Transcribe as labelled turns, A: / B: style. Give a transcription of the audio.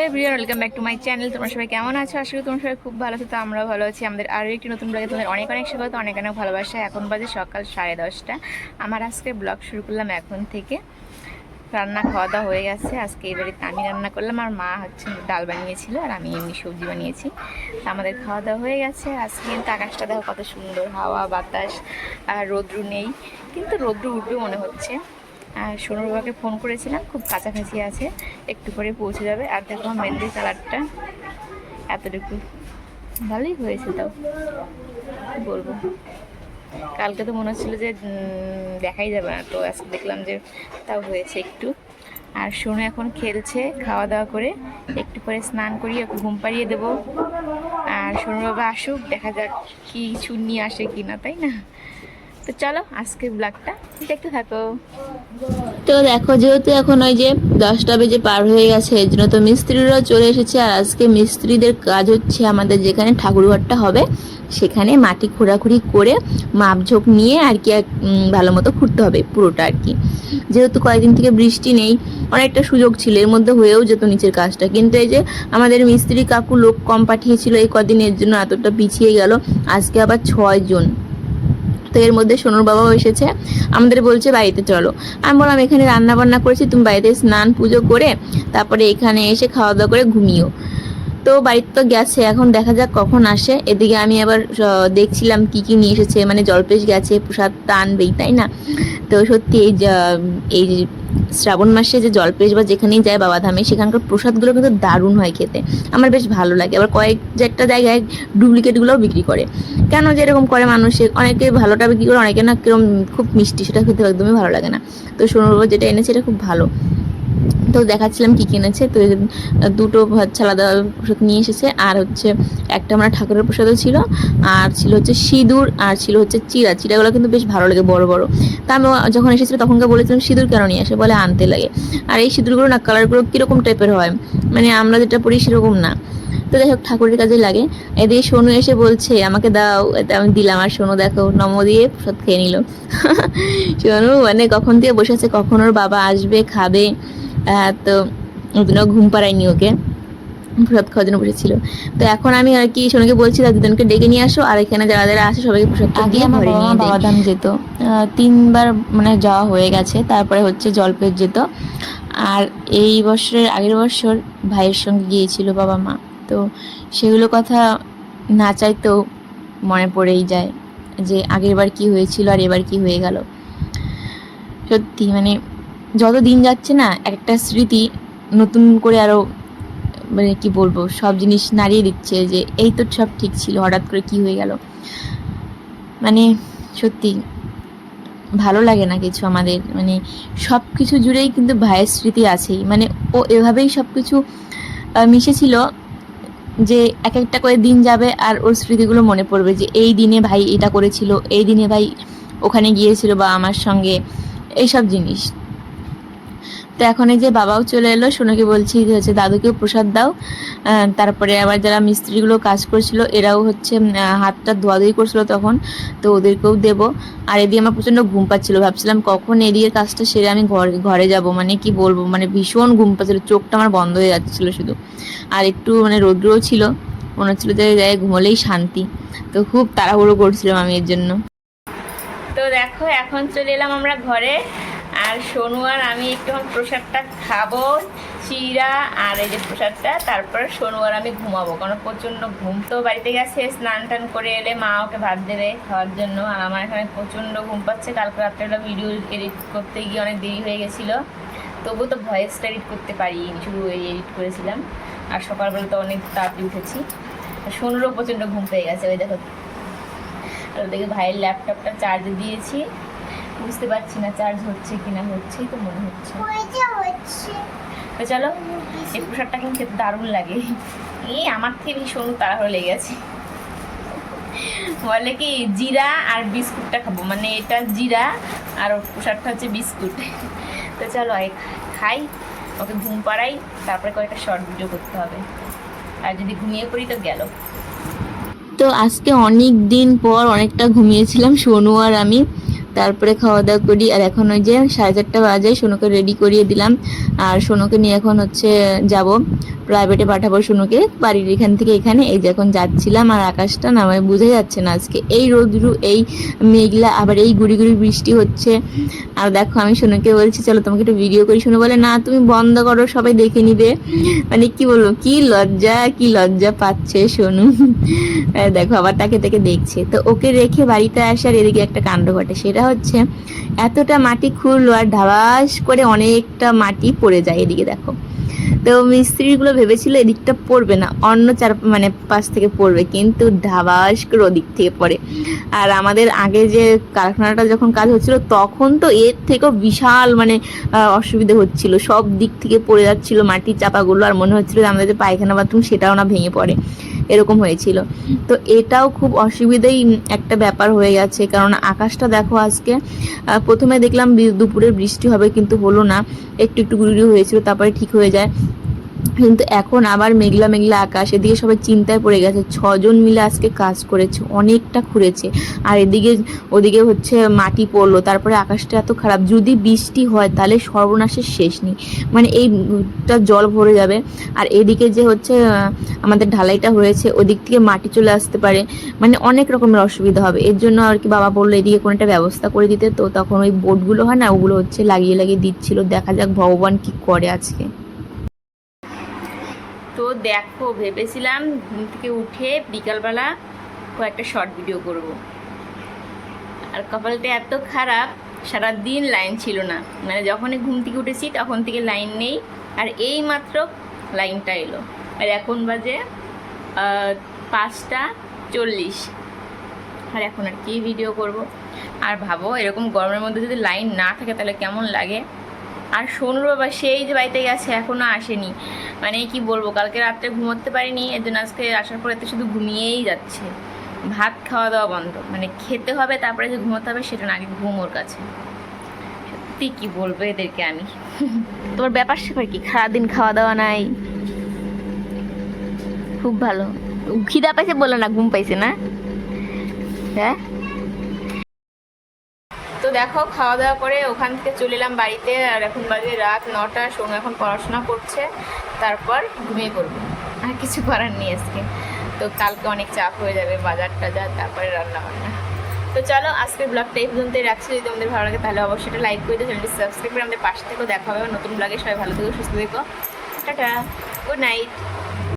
A: Everyone, welcome back to my channel. তোমরা সবাই কেমন আছো? আশা করি তোমরা সবাই খুব ভালো আছো। তো আমরাও ভালো আছি। আমাদের আরও একটি নতুন ব্লগে তোমাদের অনেক অনেক স্বাগত, অনেক অনেক ভালোবাসা। এখন বাজে সকাল 10:30। আমার আজকে ব্লগ শুরু করলাম এখন থেকে। রান্না খাওয়া দাওয়া হয়ে গেছে। আজকে এবারে আমি রান্না করলাম, আর মা হচ্ছে ডাল বানিয়েছিল, আর আমি এমনি সবজি বানিয়েছি। আমাদের খাওয়া দাওয়া হয়ে গেছে। আজকে কিন্তু আকাশটা দেখো কত সুন্দর, হাওয়া বাতাস, আর রৌদ্র নেই, কিন্তু রৌদ্র উঠবে মনে হচ্ছে। আর সোনু বাবাকে ফোন করেছিলাম, খুব কাছাকাছি আছে, একটু করে পৌঁছে যাবে। আর দেখো মেহেন্দির কালারটা এতটুকু ভালোই হয়েছে। তাও বলবো, কালকে তো মনে হচ্ছিলো যে দেখাই যাবে না, তো আজকে দেখলাম যে তাও হয়েছে একটু। আর সোনু এখন খেলছে, খাওয়া দাওয়া করে একটু পরে স্নান করিয়ে ঘুম পাড়িয়ে দেবো। আর সোনু বাবা আসুক, দেখা যাক কি কিছু নিয়ে আসে কি না, তাই না? তো চলো আজকের ব্লগটা দেখতে থাকো।
B: তো দেখো, যেহেতু এখন ওই যে 10টা বেজে পার হয়ে গেছে, এর জন্য তো মিস্ত্রিরাও চলে এসেছে। আর আজকে মিস্ত্রিদের কাজ হচ্ছে আমাদের যেখানে ঠাকুরঘরটা হবে সেখানে মাটি খোঁড়াখুড়ি করে মাপঝোঁক নিয়ে আর কি ভালো মতো খুঁড়তে হবে পুরোটা আর কি। যেহেতু কয়েকদিন থেকে বৃষ্টি নেই, অনেকটা সুযোগ ছিল, এর মধ্যে হয়েও যেত নিচের কাজটা, কিন্তু এই যে আমাদের মিস্ত্রি কাকু লোক কম পাঠিয়েছিল এই কদিনের জন্য এতটা পিছিয়ে গেল। আজকে আবার 6 জন। তো এর মধ্যে সোনুর বাবাও এসেছে, আমাদের বলছে বাড়িতে চলো। আমি বললাম এখানে রান্না বান্না করেছি, তুমি বাড়িতে স্নান পুজো করে তারপরে এখানে এসে খাওয়া দাওয়া করে ঘুমিও। তো বাড়িতে তো গেছে, এখন দেখা যাক কখন আসে। এদিকে আমি আবার দেখছিলাম কি কি নিয়ে এসেছে, মানে জলপেশ গেছে, প্রসাদ তা আনবেই তাই না। তো সত্যি এই শ্রাবণ মাসে যে জলপেশ বা যেখানেই যায় বাবাধামে, সেখানকার প্রসাদগুলো কিন্তু দারুণ হয় খেতে, আমার বেশ ভালো লাগে। আবার কয়েক একটা জায়গায় ডুপ্লিকেটগুলোও বিক্রি করে। কেন যে এরকম করে মানুষে, অনেকে ভালোটা বিক্রি করে, অনেকে না কিরম খুব মিষ্টি, সেটা খেতে একদমই ভালো লাগে না। তো সোনুর বাবা যেটা এনেছে এটা খুব ভালো। তো দেখাচ্ছিলাম কি কিনেছে। তো দুটো ছালাদা প্রসাদ নিয়ে এসেছে, আর হচ্ছে একটা আমরা ঠাকুরের প্রসাদও ছিল, আর ছিল হচ্ছে সিঁদুর, আর ছিল হচ্ছে চিড়াগুলো কিন্তু বেশ ভালো লাগে, বড় বড়। তা আমি যখন এসেছিল তখনকে বলেছিলাম সিঁদুর কেন নিয়ে আসে, বলে আনতে লাগে। আর এই সিঁদুরগুলো না কালারগুলো কীরকম টাইপের হয়, মানে আমরা যেটা পড়ি সেরকম না। তো যাই হোক, ঠাকুরের কাজে লাগে। এদিকে সোনু এসে বলছে আমাকে দাও, এতে আমি দিলাম। আর সোনু দেখো নম দিয়ে প্রসাদ খেয়ে নিল। সোনু মানে কখন দিয়ে বসে আছে, কখন ওর বাবা আসবে খাবে। তো ওদিনও ঘুম পাড়ায়নি ওকে, প্রসাদ খাওয়ার জন্য বসেছিল। তো এখন আমি আর কি সোনুকে বলছি দুজনকে ডেকে নিয়ে আসো, আর এখানে যারা যারা আসে সবাইকে প্রসাদটা দিয়ে ঘরে নিয়ে যাই। বাবাধাম যেত 3বার মানে যাওয়া হয়ে গেছে, তারপরে হচ্ছে জলপেশ যেত। আর এই বছরের আগের বছর ভাইয়ের সঙ্গে গিয়েছিল বাবা মা। তো সেগুলো কথা না চাইতেও মনে পড়েই যায় যে আগের বার কি হয়েছিল আর এবার কি হয়ে গেল। সত্যি মানে যত দিন যাচ্ছে না, একটা স্মৃতি নতুন করে আরও মানে কি বলবো, সব জিনিস নাড়িয়ে দিচ্ছে যে এই তো সব ঠিক ছিল, হঠাৎ করে কি হয়ে গেল। মানে সত্যি ভালো লাগে না কিছু আমাদের, মানে সব কিছু জুড়েই কিন্তু ভাইয়ের স্মৃতি আছেই। মানে ও এভাবেই সব কিছু মিশেছিল যে এক একটা করে দিন যাবে আর ওর স্মৃতিগুলো মনে পড়বে যে এই দিনে ভাই এটা করেছিল, এই দিনে ভাই ওখানে গিয়েছিল বা আমার সঙ্গে, এইসব জিনিস। তো এখন এই যে বাবাও চলে এলো, সোনাকে বলছি যে হচ্ছে দাদুকেও প্রসাদ দাও। তারপরে আবার যারা মিস্ত্রিগুলো কাজ করছিল এরাও হচ্ছে হাতটা ধোয়াধুয়ি করছিল তখন, তো ওদেরকেও দেব। আর এদিকে আমার প্রচণ্ড ঘুম পাচ্ছিলো, ভাবছিলাম কখন এদিকে কাজটা সেরে আমি ঘরে যাব, মানে কি বলবো, মানে ভীষণ ঘুম পাচ্ছিলো, চোখটা আমার বন্ধ হয়ে যাচ্ছিলো শুধু। আর একটু মানে রৌদ্রও ছিল, মনে হচ্ছিলো যে ঘুমোলেই শান্তি। তো খুব তাড়াহুড়ো করছিলাম আমি এর জন্য।
A: তো দেখো এখন চলে এলাম আমরা ঘরে, আর সোনু আর আমি একটু প্রসাদটা খাবো, চিড়া আর এই যে প্রসাদটা, তারপর সোনু আর আমি ঘুমাবো, কারণ প্রচণ্ড ঘুম। তো বাড়িতে গেছে, স্নান টান করে এলে মা ওকে ভাত দেবে খাওয়ার জন্য, আর আমার এখানে প্রচণ্ড ঘুম পাচ্ছে। কালকে রাত্রেবেলা ভিডিও এডিট করতে গিয়ে অনেক দেরি হয়ে গেছিলো, তবুও তো ভয়েসটা এডিট করতে পারি, শুধু এডিট করেছিলাম। আর সকালবেলা তো অনেক তাড়াতাড়ি উঠেছি। সোনুরও প্রচণ্ড ঘুম পেয়ে গেছে, ওই দেখো। আর ওদিকে ভাইয়ের ল্যাপটপটা চার্জে দিয়েছি, বুঝতে পারছি না চার্জ হচ্ছে কিনা, হচ্ছেই তো মনে হচ্ছে। তো চলো, এই প্রসাদটা কিন্তু খেতে দারুণ লাগে। এই আমার থেকে বেশি সোনু তাড়াহুড়ো লেগে গেছে, বলে কি জিরা আর বিস্কুটটা খাবো, মানে এটা জিরা আর প্রসাদটা হচ্ছে বিস্কুট। তো চলো খাই, ওকে ঘুম পাড়াই, তারপরে কয়েকটা শর্ট ভিডিও করতে হবে, আর যদি ঘুমিয়ে পড়ি তো গেল।
B: তো আজকে অনেক দিন পর অনেকটা ঘুমিয়েছিলাম সোনু আর আমি। তারপরে খাওয়া দাওয়া করি। আর এখন ওই যে 4:30 বাজে, সোনুকে রেডি করিয়ে দিলাম। আর সোনুকে নিয়ে এখন হচ্ছে যাব, প্রাইভেটে পাঠাবো সোনুকে বাড়ির এখান থেকে এখানে। এই যে এখন যাচ্ছিলাম, আর আকাশটা না মানে বোঝা যাচ্ছে না আজকে, এই রোদ্রু, এই মেঘলা, আবার এই গুড়ি গুড়ি বৃষ্টি হচ্ছে। আর দেখো আমি সোনুকে বলছি চলো তোমাকে একটু ভিডিও করি, সোনু বলে না তুমি বন্ধ করো, সবাই দেখে নিবে। মানে কি বলবো, কি লজ্জা পাচ্ছে সোনু। দেখো আবার তাকে তাকে দেখছে। তো ওকে রেখে বাড়িতে আসার এদিকে একটা কাণ্ড ঘটে, সেটা হচ্ছে এতটা মাটি খুঁড়লো আর ধাবাস করে অনেকটা মাটি পড়ে যায় এদিকে দেখো। তো মিস্ত্রিগুলো ভেবেছিল এদিকটা পড়বে না, অন্য মানে পাশ থেকে পড়বে, কিন্তু ধাবাস করে ওদিক থেকে পড়ে। আর আমাদের আগে যে কারখানাটা যখন কাজ হচ্ছিল তখন তো এর থেকেও বিশাল মানে অসুবিধা হচ্ছিল, সব দিক থেকে পড়ে যাচ্ছিল মাটির চাপাগুলো, আর মনে হচ্ছিল যে আমাদের যে পায়খানা বাথরুম সেটাও না ভেঙে পড়ে, এরকম হয়েছিল। তো এটাও খুব অসুবিধাই একটা ব্যাপার হয়ে গেছে, কারণ আকাশটা দেখো আজকে প্রথমে দেখলাম দুপুরে বৃষ্টি হবে, কিন্তু হলো না, একটু একটু গুড়ি হয়েছিল, তারপরে ঠিক হয়ে যায়। কিন্তু এখন আবার মেঘলা মেঘলা আকাশ, এদিকে সবাই চিন্তায় পড়ে গেছে। 6 জন মিলে আজকে কাজ করেছে, অনেকটা খুঁড়েছে, আর এদিকে ওদিকে হচ্ছে মাটি পড়লো, তারপরে আকাশটা এত খারাপ, যদি বৃষ্টি হয় তাহলে সর্বনাশের শেষ নেই, মানে এইটা জল ভরে যাবে। আর এদিকে যে হচ্ছে আমাদের ঢালাইটা হয়েছে, ওদিক থেকে মাটি চলে আসতে পারে, মানে অনেক রকমের অসুবিধা হবে। এর জন্য আর কি বাবা বললো এদিকে কোনো একটা ব্যবস্থা করে দিতে। তো তখন ওই বোর্ডগুলো হয় না, ওগুলো হচ্ছে লাগিয়ে লাগিয়ে দিচ্ছিল। দেখা যাক ভগবান কি করে আজকে।
A: তো দেখো ভেবেছিলাম ঘুম থেকে উঠে বিকালবেলা কয়েকটা শর্ট ভিডিও করব, আর কপালটা এত খারাপ, সারাদিন লাইন ছিল না, মানে যখনই ঘুম থেকে উঠেছি তখন থেকে লাইন নেই, আর এই মাত্র লাইনটা এলো। আর এখন বাজে 5:40, আর এখন আর কি ভিডিও করব। আর ভাবো এরকম গরমের মধ্যে যদি লাইন না থাকে তাহলে কেমন লাগে। আর সোনুর বাবা সেই যে বাড়িতে গেছে এখনও আসেনি, মানে কি বলবো, কালকে রাত্রে ঘুমোতে পারিনি, এর জন্য আজকে আসার পরে তো শুধু ঘুমিয়েই যাচ্ছে, ভাত খাওয়া দাওয়া বন্ধ, মানে খেতে হবে তারপরে যে ঘুমোতে হবে সেটা না, আগে ঘুম ওর কাছে। সত্যি কি বলবো এদেরকে আমি। তোমার ব্যাপার স্যাপার কি, সারাদিন খাওয়া দাওয়া নাই? খুব ভালো, খিদা পাইছে বলো না, ঘুম পাইছে না? হ্যাঁ। তো দেখো খাওয়া দাওয়া করে ওখান থেকে চলে এলাম বাড়িতে, আর এখন বাজে রাত 9টা, সোনু এখন পড়াশোনা করছে, তারপর ঘুমিয়ে পড়বো, আর কিছু করার নেই আজকে। তো কালকে অনেক চাপ হয়ে যাবে, বাজার টাজার, তারপরে রান্না বান্না। তো চলো আজকের ব্লগটা এই পর্যন্তই রাখছি। যদি তোমাদের ভালো লাগে তাহলে অবশ্যই এটা লাইক করে দিও, চ্যানেলটি সাবস্ক্রাইব করে আমাদের পাশে থেকেও। দেখা হবে নতুন ব্লগে, সবাই ভালো থেকো, সুস্থ থেকো, টাটা, গুড নাইট।